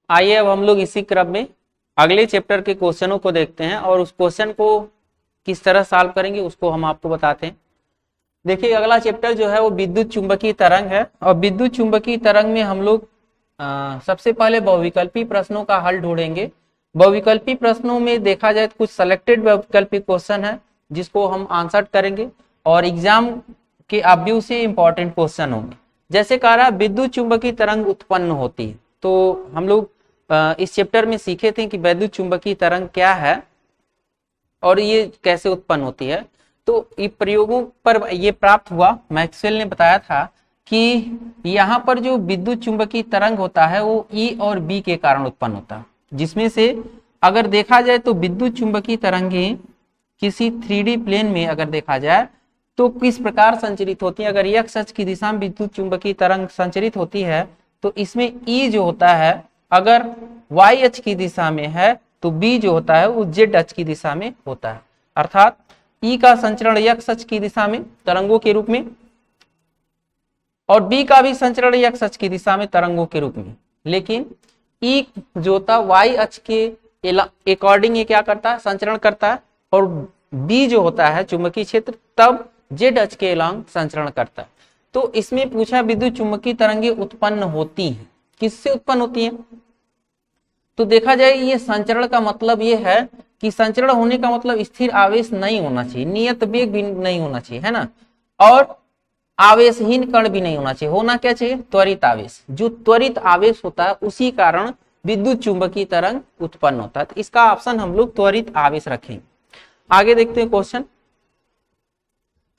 आइए अब हम लोग इसी क्रम में अगले चैप्टर के क्वेश्चनों को देखते हैं और उस क्वेश्चन को किस तरह सॉल्व करेंगे उसको हम आपको बताते हैं। देखिए अगला चैप्टर जो है वो विद्युत चुंबकीय तरंग है और विद्युत चुंबकीय तरंग में हम लोग सबसे पहले बहुविकल्पी प्रश्नों का हल ढूंढेंगे। बहुविकल्पी प्रश्नों में देखा जाए तो कुछ सिलेक्टेड बहुविकल्पी क्वेश्चन है जिसको हम आंसर करेंगे और एग्जाम के व्यू से इंपॉर्टेंट क्वेश्चन होंगे। जैसे कह रहा विद्युत चुंबकीय तरंग उत्पन्न होती है, तो हम लोग इस चैप्टर में सीखे थे कि विद्युत चुंबकीय तरंग क्या है और ये कैसे उत्पन्न होती है। तो ये प्रयोगों पर ये प्राप्त हुआ, मैक्सवेल ने बताया था कि यहाँ पर जो विद्युत चुंबकीय तरंग होता है वो ई और बी के कारण उत्पन्न होता है, जिसमें से अगर देखा जाए तो विद्युत चुंबकीय तरंगें किसी 3D प्लेन में अगर देखा जाए तो किस प्रकार संचरित होती है। अगर x अक्ष की दिशा में विद्युत चुंबकीय तरंग संचरित होती है तो इसमें E जो होता है अगर y अक्ष की दिशा में है तो B जो होता है वो z अक्ष की दिशा में होता है। अर्थात E का संचरण x अक्ष की दिशा में तरंगों के रूप में और B का भी संचरण x अक्ष की दिशा में तरंगों के रूप में, लेकिन E जो होता है y अक्ष के अकॉर्डिंग ये क्या करता है, संचरण करता है और B जो होता है चुंबकीय क्षेत्र तब z अक्ष के अलॉन्ग संचरण करता है। तो इसमें पूछा विद्युत चुंबकीय तरंगें उत्पन्न होती हैं, किससे उत्पन्न होती हैं? तो देखा जाए ये संचरण का मतलब ये है कि संचरण होने का मतलब स्थिर आवेश नहीं होना चाहिए, नियत वेग भी नहीं होना चाहिए, है ना, और आवेशहीन कण भी नहीं होना चाहिए। होना क्या चाहिए? त्वरित आवेश। जो त्वरित आवेश होता है उसी कारण विद्युत चुंबकीय तरंग उत्पन्न होता है। तो इसका ऑप्शन हम लोग त्वरित आवेश रखेंगे। आगे देखते हैं क्वेश्चन।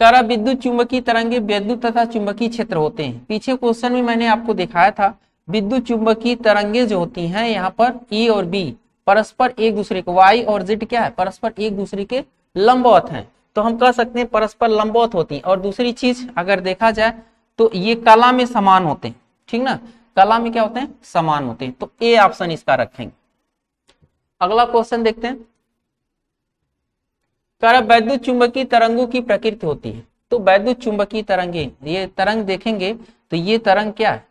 तारा विद्युत चुंबकीय तरंगे विद्युत तथा चुंबकीय क्षेत्र होते हैं। पीछे क्वेश्चन में मैंने आपको दिखाया था विद्युत चुंबकीय तरंगे जो होती हैं यहाँ पर E और B परस्पर एक दूसरे को, Y और Z क्या है, परस्पर एक दूसरे के लंबवत हैं, तो हम कह सकते हैं परस्पर लंबवत होती हैं। और दूसरी चीज अगर देखा जाए तो ये कला में समान होते हैं, ठीक ना, कला में क्या होते हैं, समान होते हैं। तो ए ऑप्शन इसका रखेंगे। अगला क्वेश्चन देखते हैं। वैद्युत चुंबकीय तरंगों की प्रकृति होती है। तो वैद्युत चुंबकीय तरंगे, ये तरंग देखेंगे तो ये तरंग क्या है,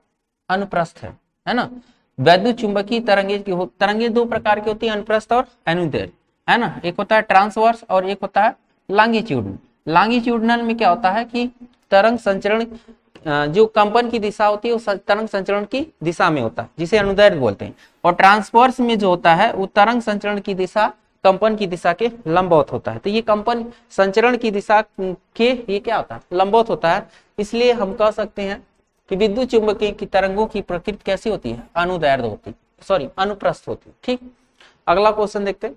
अनुप्रस्थ है ना। वैद्युत चुंबकीय तरंगे दो प्रकार की होती है, अनुप्रस्थ और अनुदैर्ध्य, है ना। एक होता है ट्रांसवर्स और एक होता है लॉन्गिट्यूडनल। लॉन्गिट्यूडनल में क्या होता है कि तरंग संचरण जो कंपन की दिशा होती है वो तरंग संचरण की दिशा में होता है, जिसे अनुदैर्ध्य बोलते हैं। और ट्रांसवर्स में जो होता है वो तरंग संचरण की दिशा कंपन की दिशा के लंबवत होता है। तो ये कंपन संचरण की दिशा के ये क्या होता है, लंबवत होता है। इसलिए हम कह सकते हैं कि विद्युत चुंबकीय की तरंगों की प्रकृति कैसी होती है, अनुदैर्ध्य होती, सॉरी अनुप्रस्थ होती, ठीक। अगला क्वेश्चन देखते हैं।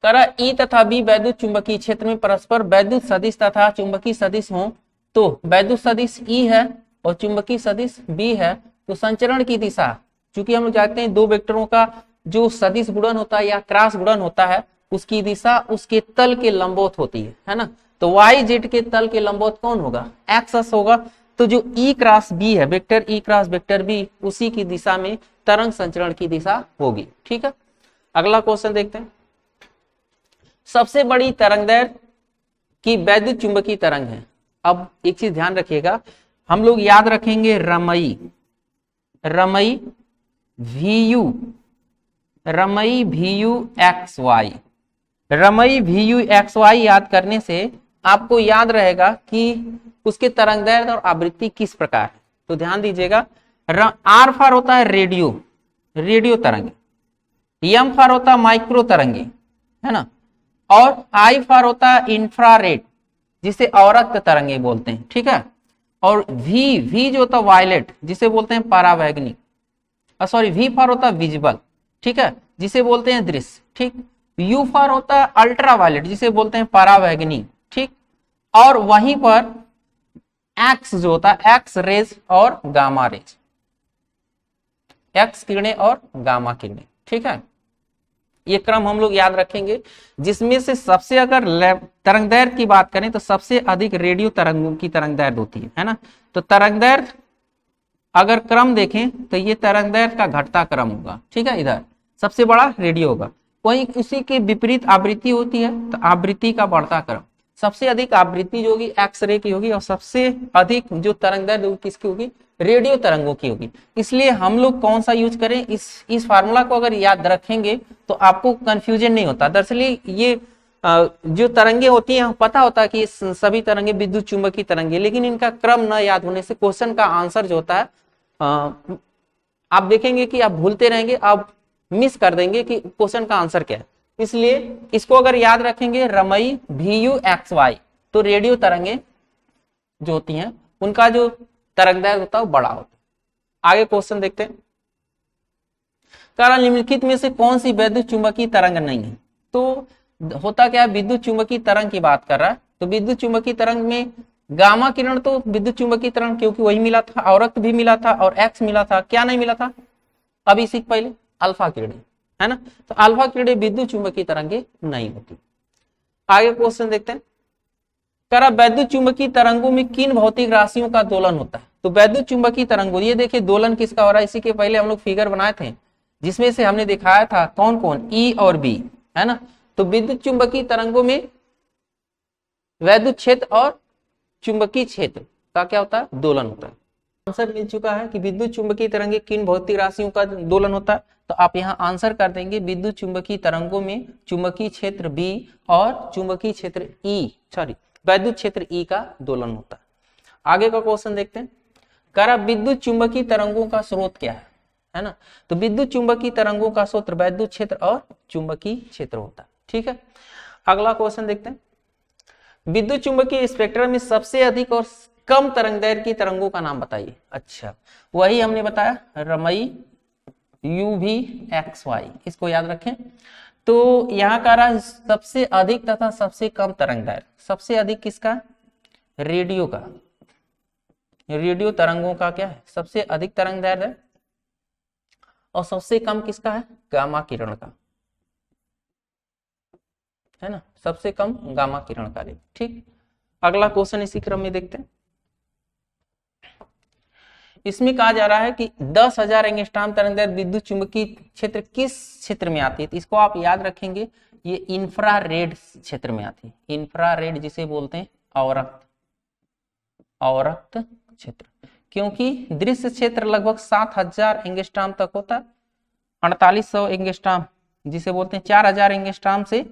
तरह ई तथा बी वैद्युत चुंबकीय क्षेत्र में परस्पर वैद्युत सदिश तथा चुंबकीय सदिश हो, तो वैद्युत सदिश ई है और चुंबकीय सदिश बी है, तो संचरण की दिशा, चूंकि हम लोग जानते हैं दो वेक्टरों का जो सदिश गुणन होता है या क्रॉस गुणन होता है उसकी दिशा उसके तल के लंबवत होती है ना। तो वाई जेड के तल के लंबवत कौन होगा, एक्स होगा। तो जो ई क्रॉस बी है, vector E cross vector B, उसी की दिशा में तरंग संचरण की दिशा होगी, ठीक है। अगला क्वेश्चन देखते हैं। सबसे बड़ी तरंगदैर्घ्य की वैद्युत चुंबकीय तरंग है। अब एक चीज ध्यान रखिएगा, हम लोग याद रखेंगे Ramai VU XY, Ramai VU XY याद करने से आपको याद रहेगा कि उसके तरंगदैर्घ्य और आवृत्ति किस प्रकार है। तो ध्यान दीजिएगा, R फॉर होता है रेडियो तरंगे, M फॉर होता है माइक्रो तरंगे, है ना, और I फॉर होता है इंफ्रारेड जिसे अवरक्त तरंगे बोलते हैं, ठीक है। और V जो होता है वायलेट जिसे बोलते हैं परावैंगनी, सॉरी V फॉर होता है विजिबल, ठीक है, जिसे बोलते हैं दृश्य, ठीक। U फॉर होता है अल्ट्रा वायलेट जिसे बोलते हैं परावैंगनी, ठीक। और वहीं पर X जो होता है एक्स रेज और गामा रेज, एक्स किरणें और गामा किरणें, ठीक है। ये क्रम हम लोग याद रखेंगे, जिसमें से सबसे अगर तरंगदैर्घ्य की बात करें तो सबसे अधिक रेडियो तरंगों की तरंगदैर्घ्य होती है ना। तो तरंगदैर्घ्य अगर क्रम देखें तो ये तरंगदैर्घ्य का घटता क्रम होगा, ठीक है, इधर सबसे बड़ा रेडियो होगा। वहीं उसी के विपरीत आवृत्ति होती है तो आवृत्ति का बढ़ता क्रम। सबसे अधिक आवृत्ति जो होगी एक्सरे की होगी और सबसे अधिक जो तरंग दैर्ध्य किसकी होगी, रेडियो तरंगों की होगी। इसलिए हम लोग कौन सा यूज करें, इस फार्मूला को अगर याद रखेंगे तो आपको कंफ्यूजन नहीं होता। दरअसल ये जो तरंगे होती हैं पता होता है कि सभी तरंगे विद्युत चुंबकीय तरंगे, लेकिन इनका क्रम न याद होने से क्वेश्चन का आंसर जो होता है आप देखेंगे कि आप भूलते रहेंगे, आप मिस कर देंगे कि क्वेश्चन का आंसर क्या है। इसलिए इसको अगर याद रखेंगे रमई VU XY, तो रेडियो तरंगे जो होती हैं उनका जो तरंगदैर्ध्य होता है वो बड़ा होता है। आगे क्वेश्चन देखते हैं, कारण निम्नलिखित में से कौन सी विद्युत चुंबकीय तरंग नहीं है। तो होता क्या है, विद्युत चुंबकीय तरंग की बात कर रहा है, तो विद्युत चुंबकीय तरंग में गामा किरण तो विद्युत चुंबकीय तरंग क्योंकि वही मिला था, अवरक्त भी मिला था और एक्स मिला था, क्या नहीं मिला था अभी सीख पहले, अल्फा किरणें, है ना। तो अल्फा किरणें विद्युत चुंबकीय तरंगे नहीं होती। आगे क्वेश्चन देखते हैं, करा वैद्युत चुंबकीय तरंगों में किन भौतिक राशियों का दोलन होता है। तो वैद्युत चुंबकीय तरंगों, ये देखिए दोलन किसका हो रहा है, इसी के पहले हम लोग फिगर बनाए थे जिसमें से हमने दिखाया था कौन कौन, ई और बी, है ना। तो विद्युत चुंबकीय तरंगों में वैद्युत क्षेत्र और चुंबकीय क्षेत्र का क्या होता है, दोलन होता है। आंसर मिल चुका है कि विद्युत चुंबकीय तरंगे किन भौतिक राशियों का दोलन होता है, तो आप यहाँ आंसर कर देंगे विद्युत चुंबकीय तरंगों में चुंबकीय क्षेत्र बी और चुंबकीय क्षेत्र वैद्युत क्षेत्र ई का दोलन होता है। आगे का क्वेश्चन देखते हैं, करा विद्युत चुंबकीय तरंगों का स्रोत क्या है ना। तो विद्युत चुंबकीय तरंगों का स्रोत वैद्युत क्षेत्र और चुंबकीय क्षेत्र होता है। ठीक है, अगला क्वेश्चन देखते हैं, विद्युत चुंबकीय स्पेक्ट्रम में सबसे अधिक और कम तरंगदैर्घ्य की तरंगों का नाम बताइए। अच्छा, वही हमने बताया रमई UV XY, इसको याद रखें। तो यहाँ का रहा सबसे अधिक तथा सबसे कम तरंगदैर्घ्य, सबसे अधिक किसका, रेडियो का, रेडियो तरंगों का क्या है सबसे अधिक तरंगदैर्घ्य है, और सबसे कम किसका है, गामा किरण का, है ना, सबसे कम गामा किरण का। ठीक, अगला क्वेश्चन इसी क्रम में देखते हैं, इसमें कहा जा रहा है कि 10,000 एंगस्ट्रॉम तरंगदैर्घ्य विद्युत चुंबकीय क्षेत्र किस क्षेत्र में आती है। तो इसको आप याद रखेंगे, ये इंफ्रारेड क्षेत्र में आती है, इंफ्रारेड जिसे बोलते हैं अवरक्त क्षेत्र, क्योंकि दृश्य क्षेत्र लगभग 7,000 एंगस्ट्रॉम तक होता है, 4800 एंगस्ट्रॉम जिसे बोलते हैं 4,000 एंगस्ट्रॉम से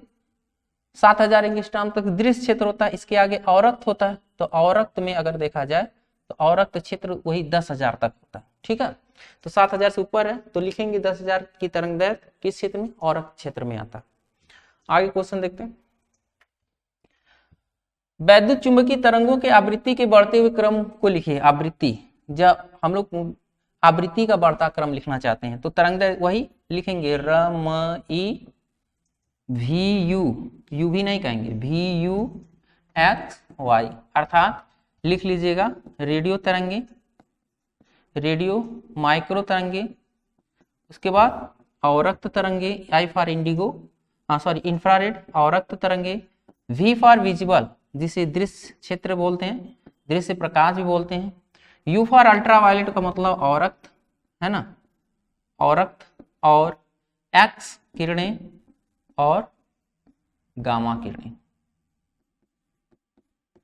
7,000 एंगस्ट्रॉम तक दृश्य क्षेत्र होता है, इसके आगे अवरक्त होता है। तो अवरक्त में अगर देखा जाए तो अवरक्त क्षेत्र वही 10,000 तक होता है। ठीक है, तो 7,000 से ऊपर है तो लिखेंगे 10,000 की तरंगदैर्घ्य किस क्षेत्र में, अवरक्त क्षेत्र में आता है। आगे क्वेश्चन देखते हैं, वैद्युत चुंबकीय तरंगों के आवृत्ति के बढ़ते हुए क्रम को लिखिए। आवृत्ति, जब हम लोग आवृत्ति का बढ़ता क्रम लिखना चाहते हैं तो तरंगदैर्घ्य वही लिखेंगे रमई VU, यू भी नहीं कहेंगे, VU/XY, अर्थात लिख लीजिएगा रेडियो तरंगे, रेडियो माइक्रो तरंगे, उसके बाद अवरक्त तरंगे, I फॉर इंडिगो, इंफ्रारेड अवरक्त तरंगे, V फॉर विजिबल जिसे दृश्य क्षेत्र बोलते हैं, दृश्य प्रकाश भी बोलते हैं, U फॉर अल्ट्रावायलेट का मतलब अवरक्त, है ना, अवरक्त, और X किरणें और गामा किरणें,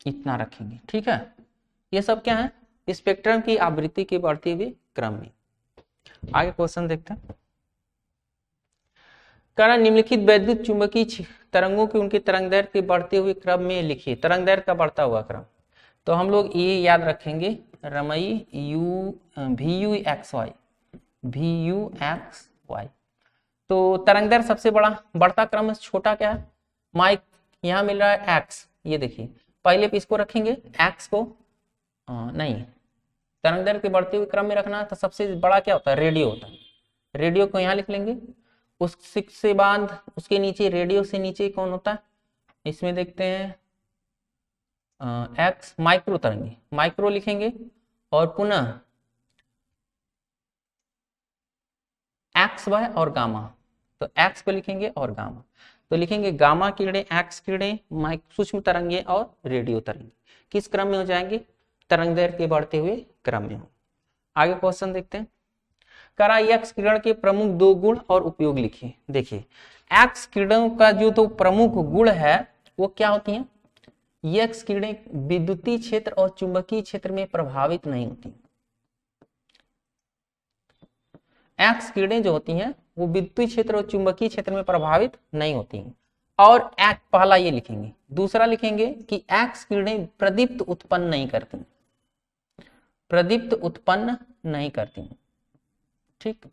इतना रखेंगे। ठीक है, ये सब क्या है, स्पेक्ट्रम की आवृत्ति के बढ़ते हुए क्रम में। आगे क्वेश्चन देखते हैं, कारण निम्नलिखित वैद्युत चुंबकीय तरंगों के उनके तरंगदैर्घ्य के बढ़ते हुए क्रम में लिखिए। तरंगदैर्घ्य का बढ़ता हुआ क्रम, तो हम लोग ये याद रखेंगे रमई VU/XY। तो तरंगदैर्घ्य सबसे बड़ा बढ़ता क्रम है, छोटा क्या है, माइक यहाँ मिल रहा है एक्स, ये देखिए पहले पे इसको रखेंगे एक्स को, नहीं, तरंगदैर्घ्य के बढ़ते हुए क्रम में रखना है तो सबसे बड़ा क्या होता है, रेडियो होता है, रेडियो को यहाँ लिख लेंगे, उससे बाद उसके नीचे रेडियो से नीचे कौन होता है, इसमें देखते हैं एक्स, माइक्रो तरंगे, माइक्रो लिखेंगे, और पुनः एक्स वाई और गामा, तो एक्स को लिखेंगे और गामा, तो लिखेंगे गामा किरणें, एक्स किरणें, सूक्ष्म तरंगे और रेडियो तरंगे किस क्रम में हो जाएंगे, तरंगदैर्घ्य के बढ़ते हुए क्रम में हो। आगे क्वेश्चन देखते हैं, करा एक्स किरण के प्रमुख 2 गुण और उपयोग लिखिए। देखिए एक्स किरणों का जो तो प्रमुख गुण है वो क्या होती है, ये एक्स किरणें विद्युतीय क्षेत्र और चुंबकीय क्षेत्र में प्रभावित नहीं होती। एक्स किरणें जो होती हैं वो विद्युतीय क्षेत्र और चुंबकीय क्षेत्र में प्रभावित नहीं होती हैं। और पहला ये लिखेंगे, दूसरा लिखेंगे कि एक्स किरणें प्रदीप्त उत्पन्न नहीं करती, प्रदीप्त उत्पन्न नहीं करती। ठीक,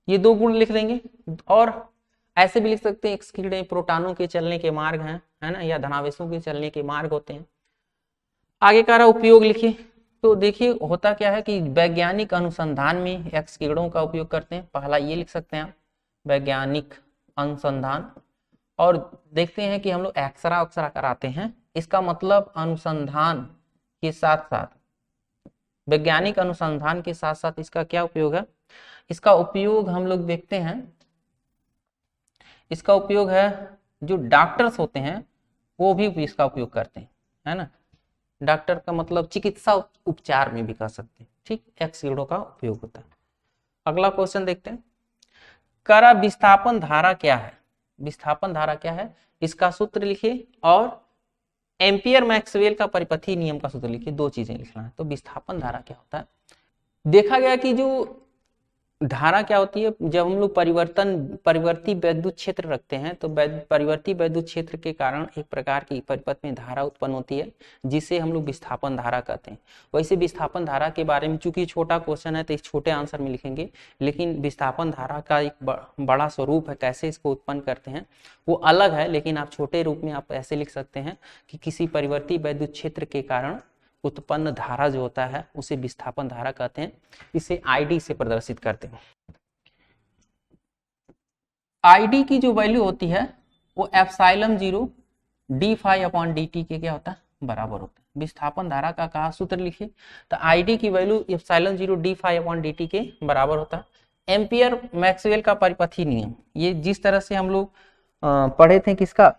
ये दो गुण लिख देंगे। और ऐसे भी लिख सकते हैं एक्स किरणें प्रोटॉनों के चलने के मार्ग हैं, है ना, या धनावेशों के चलने के मार्ग होते हैं। आगे का रहा उपयोग लिखिए। तो देखिए होता क्या है कि वैज्ञानिक अनुसंधान में एक्स किरणों का उपयोग करते हैं। पहला ये लिख सकते हैं आप, वैज्ञानिक अनुसंधान। और देखते हैं कि हम लोग एक्सरा अक्सरा कराते हैं, इसका मतलब अनुसंधान के साथ साथ, वैज्ञानिक अनुसंधान के साथ साथ इसका क्या उपयोग है? इसका उपयोग हम लोग देखते हैं, इसका उपयोग है जो डॉक्टर्स होते हैं वो भी इसका उपयोग करते हैं, है ना। डॉक्टर का मतलब चिकित्सा उपचार में भी कर सकते हैं। ठीक, एक्स किरणों का उपयोग होता है। अगला क्वेश्चन देखते हैं, करा विस्थापन धारा क्या है? विस्थापन धारा क्या है इसका सूत्र लिखिए, और एम्पियर मैक्सवेल का परिपथीय नियम का सूत्र लिखिए। दो चीजें लिखना है। तो विस्थापन धारा क्या होता है? देखा गया कि जो धारा क्या होती है, जब हम लोग परिवर्ती वैद्युत क्षेत्र रखते हैं तो परिवर्ती वैद्युत क्षेत्र के कारण एक प्रकार की परिपथ में धारा उत्पन्न होती है, जिसे हम लोग विस्थापन धारा कहते हैं। वैसे विस्थापन धारा के बारे में चूंकि छोटा क्वेश्चन है तो इस छोटे आंसर में लिखेंगे, लेकिन विस्थापन धारा का एक बड़ा स्वरूप है, कैसे इसको उत्पन्न करते हैं वो अलग है। लेकिन आप छोटे रूप में आप ऐसे लिख सकते हैं कि किसी परिवर्ती वैद्युत क्षेत्र के कारण उत्पन्न धारा जो होता है उसे विस्थापन धारा कहते हैं। इसे आईडी से प्रदर्शित करते हैं। आईडी की जो वैल्यू होती है वो epsilon 0 d phi upon d t के क्या होता है? बराबर होता है। विस्थापन धारा का कहा सूत्र लिखिए, तो आईडी की value epsilon 0 d phi upon d t के बराबर होता है। एम्पियर मैक्सवेल का परिपथीय नियम, ये जिस तरह से हम लोग पढ़े थे किसका,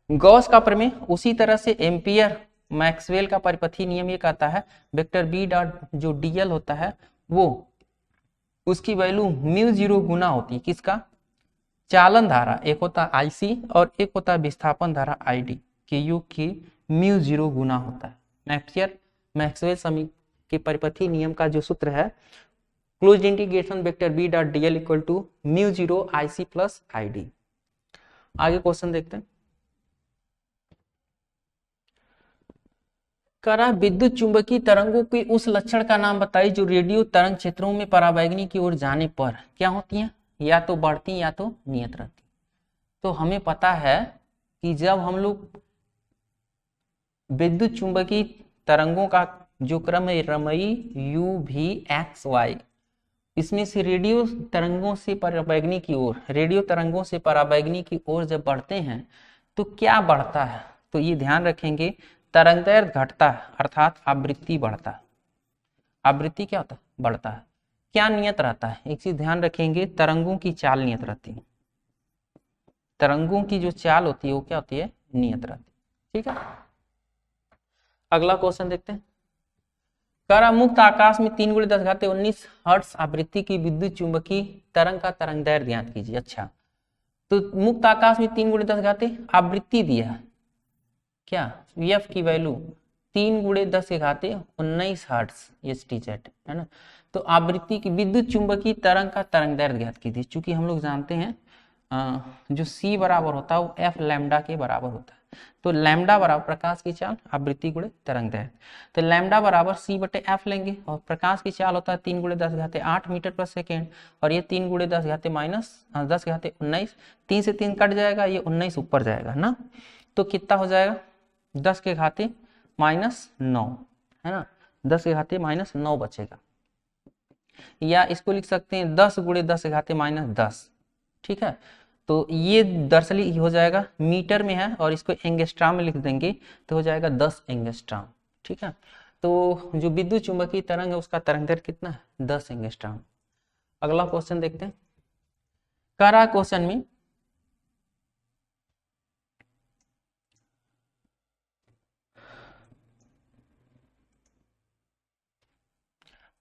गॉस का प्रमेय, उसी तरह से एम्पियर मैक्सवेल का परिपथीय नियम ये कहता है वेक्टर बी डॉट जो डीएल होता है वो उसकी वैल्यू म्यू 0 गुना होती है किसका? चालन धारा, एक होता है आईसी और एक होता है विस्थापन धारा आईडी के योग की म्यू 0 गुना होता है। एम्पियर मैक्सवेल समीकरण के परिपथीय नियम का जो सूत्र है closed integration vector B dot DL equal to mu 0 IC plus ID. आगे क्वेश्चन देखते हैं, करा विद्युत चुंबकीय तरंगों के उस लक्षण का नाम बताइए जो रेडियो तरंग क्षेत्रों में पराबैंगनी की ओर जाने पर क्या होती हैं? या तो बढ़ती या तो नियत रहती। तो हमें पता है कि जब हम लोग विद्युत चुंबकीय तरंगों का जो क्रम है रमई यू भी एक्स वाई, इसमें से रेडियो तरंगों से पराबैंगनी की ओर, रेडियो तरंगों से पराबैंगनी की ओर जब बढ़ते हैं तो क्या बढ़ता है? तो ये ध्यान रखेंगे, तरंगदैर्घ्य घटता है अर्थात आवृत्ति बढ़ता है। आवृत्ति क्या होता है? बढ़ता है। क्या नियत रहता है? एक चीज ध्यान रखेंगे, तरंगों की चाल नियत रहती है। तरंगों की जो चाल होती है वो क्या होती है? नियत रहती है। ठीक है, अगला क्वेश्चन देखते हैं, करा मुक्त आकाश में 3 × 10⁻19 हर्ट्ज आवृत्ति की विद्युत चुंबकीय तरंग का तरंगदैर्घ्य ज्ञात कीजिए। अच्छा, तो मुक्त आकाश में 3 × 10 आवृत्ति दिया है क्या? एफ की वैल्यू 3 × 10⁻19 हर्ट्ज एचटीजेड है ना। तो आवृत्ति की विद्युत चुंबकीय तरंग का तरंगदैर्घ्य ज्ञात कीजिए। चूंकि हम लोग जानते हैं जो सी बराबर होता है वो एफ लैम्डा के बराबर होता है। तो लैम्डा बराबर प्रकाश की चाल आवृत्ति गुणे तरंगदैर्घ्य, तो लैम्डा बराबर सी बटे एफ लेंगे। और प्रकाश की चाल होता है 3 × 10⁸ मीटर पर सेकेंड, और ये 3 × 10⁻19, 3 से 3 कट जाएगा, ये 19 ऊपर जाएगा ना। तो कितना हो जाएगा? 10⁻⁻9 है ना, 10⁻⁻9 बचेगा। या इसको लिख सकते हैं 10 × 10⁻10। ठीक है, तो ये दरअसल हो जाएगा मीटर में है और इसको एंगस्ट्राम में लिख देंगे तो हो जाएगा 10 एंगस्ट्राम। ठीक है, तो जो विद्युत चुंबकीय तरंग है उसका तरंगदैर्घ्य कितना है? 10 एंगस्ट्राम। अगला क्वेश्चन देखते हैं, करा क्वेश्चन में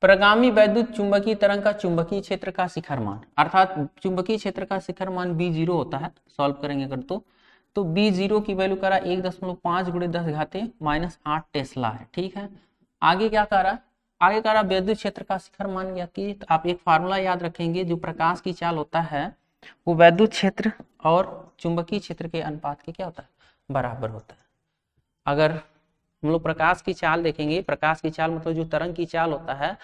प्रगामी वैद्युत चुंबकीय तरंग का चुंबकीय क्षेत्र का शिखर मान, अर्थात चुंबकीय क्षेत्र का शिखर मान B0 होता है। सॉल्व करेंगे अगर तो तो B0 की वैल्यू करा 1.5 गुणे 10 घाते -8 टेस्ला है। ठीक है, आगे क्या करा, आगे करा विद्युत क्षेत्र का शिखर मान गया कि तो आप एक फार्मूला याद रखेंगे, जो प्रकाश की चाल होता है वो विद्युत क्षेत्र और चुंबकीय क्षेत्र के अनुपात के क्या होता है, बराबर होता है। अगर हम लोग प्रकाश की चाल देखेंगे, प्रकाश की चाल मतलब जो तरंग की चाल होता है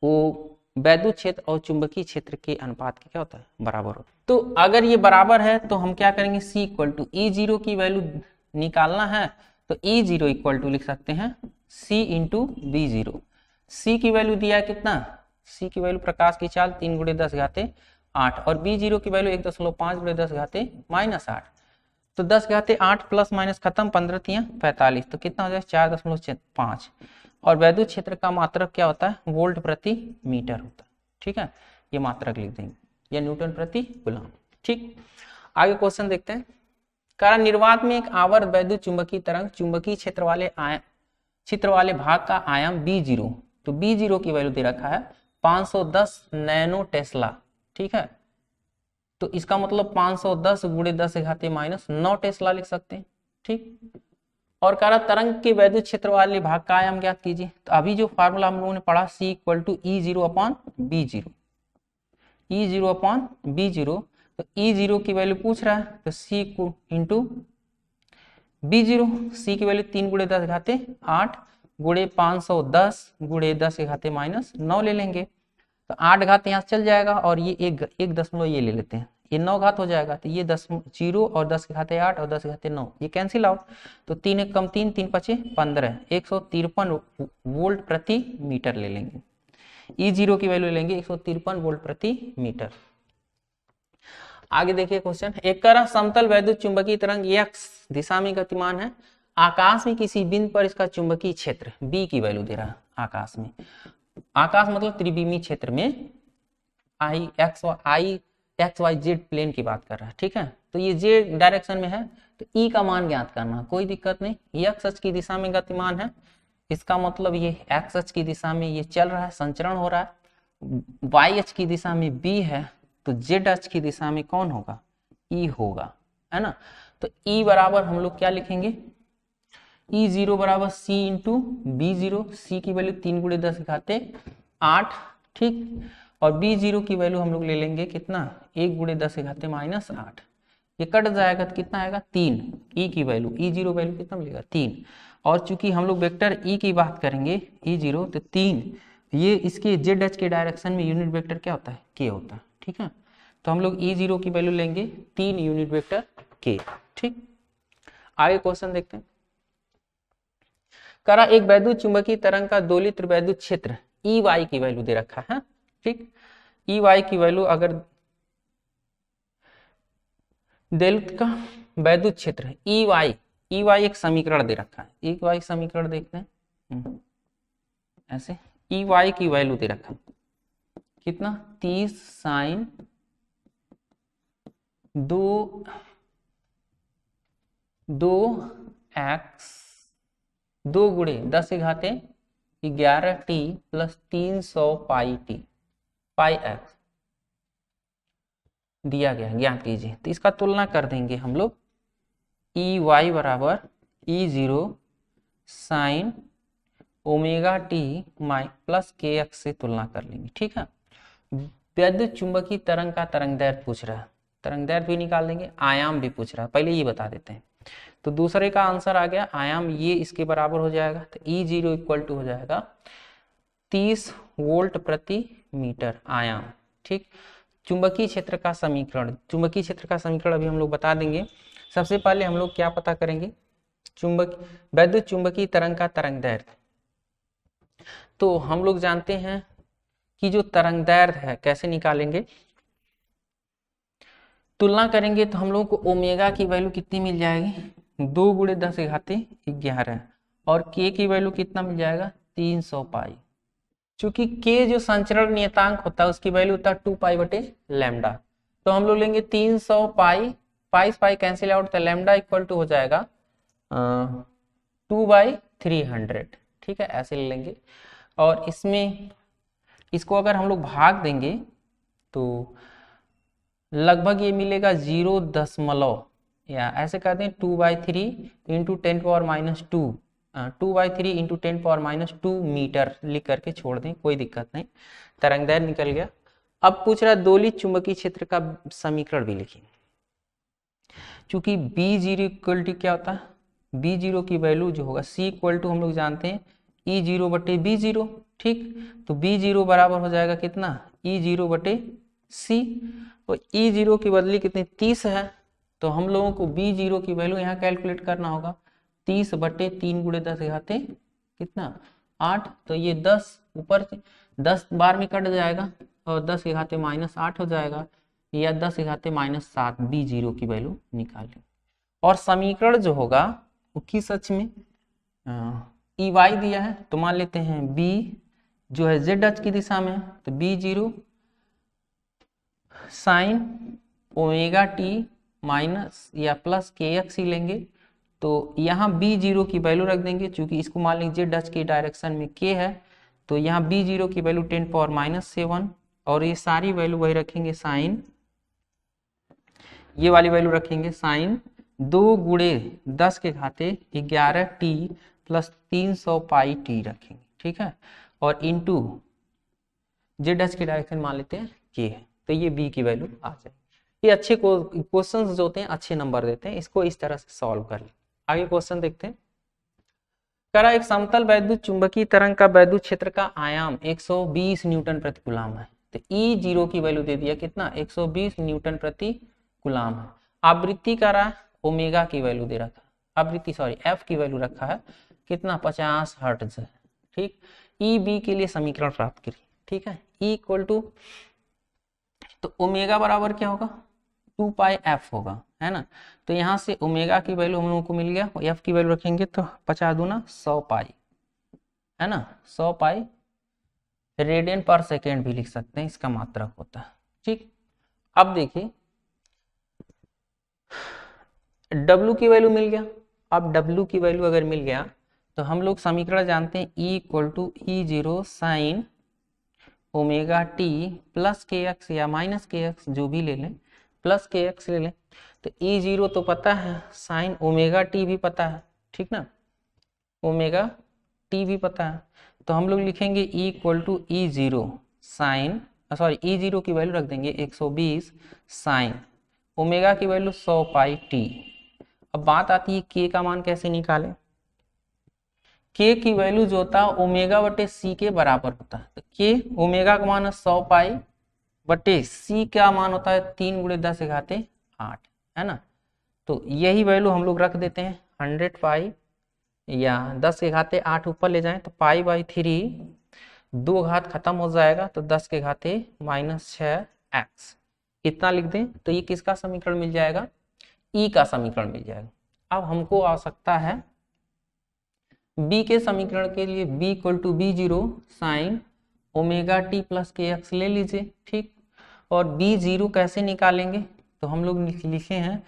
वो विद्युत क्षेत्र और चुंबकीय क्षेत्र के अनुपात के क्या होता है, बराबर होता है। तो अगर ये बराबर है तो हम क्या करेंगे, C = E0 की वैल्यू निकालना है तो E0 = लिख सकते हैं C × B0। C की वैल्यू दिया है कितना, C की वैल्यू प्रकाश की चाल 3 × 10 घाते 8 और B0 की वैल्यू 1.5 × 10 घाते -8। तो 10 घाते 8 प्लस माइनस खत्म, 15 × 45, तो कितना हो जाए 4.5। और विद्युत क्षेत्र का मात्रक क्या होता है, वोल्ट प्रति मीटर होता है। ठीक है, ये मात्रक लिख देंगे या न्यूटन प्रति कूलम। ठीक, आगे क्वेश्चन देखते हैं। कारण निर्वात में एक आवर्त वैद्युत चुंबकीय तरंग चुंबकीय क्षेत्र वाले भाग का आयाम B0, तो B0 की वैल्यू दे रखा है 510 नैनो टेस्ला। ठीक है, तो इसका मतलब 510 × 10 घाते -9 टेस्ला लिख सकते हैं। ठीक, और कह रहा तरंग के वैद्युत क्षेत्र वाले भाग का आयाम ज्ञात कीजिए। तो अभी जो फार्मूला हम लोगों ने पढ़ा C = E0/B0, E0/B0, तो E0 की वैल्यू पूछ रहा है तो C × B0, C की वैल्यू 3 × 10 घाते 8 × 510 × 10 घाते -9 ले लेंगे, तो 8 घात यहाँ चल जाएगा और ये एक दशमलव ये ले लेते हैं, ये 9 घात हो जाएगा, तो ये 0 और 10 के घाते 8 और 10 के घाते 9 ये कैंसिल आउट, तो 3 × 3 3 × 5 15, 153 वोल्ट प्रति मीटर ले लेंगे। E0 की वैल्यू लेंगे 153 वोल्ट प्रति मीटर। आगे देखिए क्वेश्चन, एक करा समतल वैद्युत चुंबकीय तरंग x दिशा में गतिमान है, आकाश में किसी बिंदु पर इसका चुंबकीय क्षेत्र B की वैल्यू दे रहा है। आकाश में, आकाश मतलब त्रिविमीय क्षेत्र में XYZ प्लेन की बात कर रहा है। ठीक है, तो ये Z डायरेक्शन में है तो E का मान ज्ञात करना, कोई दिक्कत नहीं। X अक्ष की दिशा में गतिमान है, इसका मतलब ये X अक्ष की दिशा में ये चल रहा है, संचरण हो रहा है। Y अक्ष की दिशा में B है तो Z अक्ष की दिशा में कौन होगा, E होगा, है ना। तो E बराबर हम लोग क्या लिखेंगे, E0 = C × B0, C की वैल्यू 3 × 10 घाते 8। ठीक, और B0 की वैल्यू हम लोग ले लेंगे कितना, 1 × 10 घाते -8, ये कट जाएगा तो कितना आएगा 3। E की वैल्यू, E0 वैल्यू कितना मिलेगा 3, और चूंकि हम लोग वेक्टर E की बात करेंगे E0 तो 3, ये इसके Z अक्ष के डायरेक्शन में यूनिट वेक्टर क्या होता है, K होता है। ठीक है, तो हम लोग E0 की वैल्यू लेंगे 3 यूनिट वेक्टर K। ठीक, आगे क्वेश्चन देखते हैं। करा एक वैद्युत चुंबकीय तरंग का दोलित्र वैद्युत क्षेत्र EY की वैल्यू दे रखा है। ठीक, EY की वैल्यू अगर दोलित्र का वैद्युत क्षेत्र EY एक समीकरण दे रखा है, EY समीकरण देखते हैं ऐसे, EY की वैल्यू दे रखा है कितना, 30 sin 2x 2 × 10 घाते 11t + 300 πt πx दिया गया, ज्ञात कीजिए। तो इसका तुलना कर देंगे हम लोग, EY = E0 sin ωt + kx से तुलना कर लेंगे। ठीक है, वैद्युत चुंबकीय तरंग का तरंगदैर्ध्य पूछ रहा है, तरंगदैर्ध्य भी निकाल देंगे, आयाम भी पूछ रहा है, पहले ये बता देते हैं। तो दूसरे का आंसर आ गया, आयाम ये इसके बराबर हो जाएगा, तो E0 = हो जाएगा 30 वोल्ट प्रति मीटर आयाम। ठीक, चुंबकीय क्षेत्र का समीकरण, चुंबकीय क्षेत्र का समीकरण अभी हम लोग बता देंगे। सबसे पहले हम लोग क्या पता करेंगे, वैद्युत चुंबकीय तरंग का तरंगदैर्ध्य। तो हम लोग जानते हैं कि जो तरंगदैर्ध्य है कैसे निकालेंगे, तुलना करेंगे तो हम लोगों को ओमेगा की वैल्यू कितनी मिल जाएगी, 2 × 10 घाते 11, और k की वैल्यू कितना मिल जाएगा 300 पाई। चूंकि k जो संचरण नियतांक होता है उसकी वैल्यू होता है 2π/λ, तो हम लोग लेंगे 300 पाई, पाई कैंसिल आउट, तो लैम्डा = हो जाएगा 2/300। ठीक है, ऐसे ले लेंगे, और इसमें इसको अगर हम लोग भाग देंगे तो लगभग ये मिलेगा 0.1 या ऐसे कहते हैं 2/3 इंटू 10⁻², 2/3 इंटू 10⁻² मीटर लिख करके छोड़ दें, कोई दिक्कत नहीं, तरंगदैर्घ्य निकल गया। अब पूछ रहा दोलित चुंबकीय क्षेत्र का समीकरण भी लिखिए। चूंकि B0 इक्वल टू क्या होता है, B0 की वैल्यू जो होगा C इक्वल टू हम लोग जानते हैं E0/B0, ठीक। तो B0 बराबर हो जाएगा कितना, E0/C। तो E0 की बदली कितनी 30 है, तो हम लोगों को B0 की वैल्यू यहाँ कैलकुलेट करना होगा 30/3 × 10⁻, कितना 8। तो ये 10 ऊपर 10 बार में कट जाएगा और 10⁻⁻8 हो जाएगा, या 10⁻⁻7 B0 की वैल्यू निकालें। और समीकरण जो होगा वो किस अक्ष में, EY दिया है, तो मान लेते हैं B जो है Z अक्ष की दिशा में, तो B0 sin ωt माइनस या प्लस kx ही लेंगे। तो यहाँ B0 की वैल्यू रख देंगे, चूंकि इसको मान लीजिए Z अक्ष की डायरेक्शन में k है, तो यहाँ B0 की वैल्यू 10⁻⁻7, और ये सारी वैल्यू वही रखेंगे साइन, ये वाली वैल्यू रखेंगे साइन 2 × 10⁻11t प्लस 300πt रखेंगे, ठीक है। और इंटू Z अक्ष की डायरेक्शन मान लेते हैं k है, तो ये B की वैल्यू आ जाएगी। ये अच्छे क्वेश्चंस जो होते हैं अच्छे नंबर देते हैं, इसको इस तरह से सॉल्व कर लें। आगे क्वेश्चन देखते हैं। करा एक समतल वैद्युत चुंबकीय तरंग का वैद्युत क्षेत्र का आयाम 120 न्यूटन प्रति कूलाम है। तो E0 की वैल्यू दे दिया कितना 120 न्यूटन प्रति कूलाम है। आवृत्ति करा ओमेगा की वैल्यू दे रखा, आवृत्ति सॉरी F की वैल्यू रखा है कितना 50 हर्ट्ज है, ठीक। EB के लिए समीकरण प्राप्त करिए, ठीक है। E इक्वल टू, तो ओमेगा बराबर क्या होगा 2πf होगा, है ना। तो यहाँ से ओमेगा की वैल्यू हम लोगों को मिल गया, F की वैल्यू रखेंगे तो 50 दूना 100 पाई, है ना, 100 पाई रेडियन पर सेकेंड भी लिख सकते हैं, इसका मात्रक होता है, ठीक। अब देखिए W की वैल्यू मिल गया। अब W की वैल्यू अगर मिल गया तो हम लोग समीकरण जानते हैं E equal to E0 sine omega t plus kx या माइनस kx जो भी ले लें, प्लस kx ले लें। तो E0 तो पता है, साइन ओमेगा t भी पता है, ठीक ना, ओमेगा t भी पता है। तो हम लोग लिखेंगे E equal to E0 sine, sorry E0 की वैल्यू रख देंगे 120 साइन ओमेगा की वैल्यू 100 पाई t। अब बात आती है k का मान कैसे निकालें। k की वैल्यू जो होता है ओमेगा बटे c के बराबर होता है। तो k ओमेगा का मान है 100 पाई बटे c का मान होता है 3 × 10⁸, है ना। तो यही वैल्यू हम लोग रख देते हैं 100 पाई या 10⁸ ऊपर ले जाएं तो π/3 2 घात खत्म हो जाएगा, तो 10⁻⁻6x इतना लिख दें। तो ये किसका समीकरण मिल जाएगा, E का समीकरण मिल जाएगा। अब हमको आवश्यकता है B के समीकरण के लिए, B equal to B0 sine omega t plus kx ले लीजिए, ठीक। और B0 कैसे निकालेंगे, तो हम लोग लिखे हैं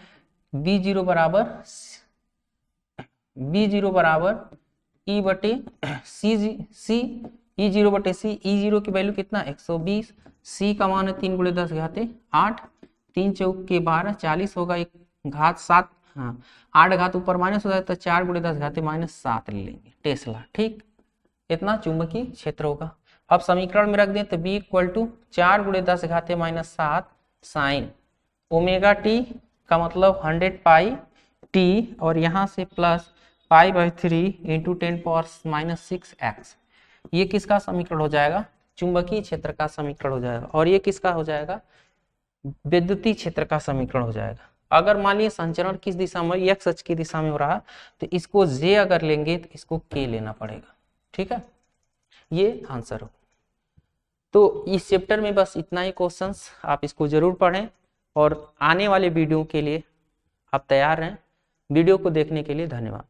B0 बराबर E बटे C, E0 बटे C। E0 की वैल्यू कितना 120, C का मान है 3 × 10⁸, 3 चौक के 12 40 होगा, एक घात 7, हाँ 8 घात ऊपर माइनस हो जाए तो 4 × 10⁻⁻7 ले लेंगे टेस्ला, ठीक। इतना चुंबकीय क्षेत्र होगा। अब समीकरण में रख दें तो B equal to 4 × 10⁻⁷ sine omega t का मतलब 100 पाई t, और यहाँ से प्लस π/3 इंटू 10⁻⁻6x। ये किसका समीकरण हो जाएगा, चुंबकीय क्षेत्र का समीकरण हो जाएगा। और ये किसका हो जाएगा, विद्युतीय क्षेत्र का समीकरण हो जाएगा। अगर मान लीजिए संचरण किस दिशा में, x अक्ष की दिशा में हो रहा, तो इसको j अगर लेंगे तो इसको k लेना पड़ेगा, ठीक है। ये आंसर हो। तो इस चैप्टर में बस इतना ही क्वेश्चंस, आप इसको जरूर पढ़ें और आने वाले वीडियो के लिए आप तैयार रहें। वीडियो को देखने के लिए धन्यवाद।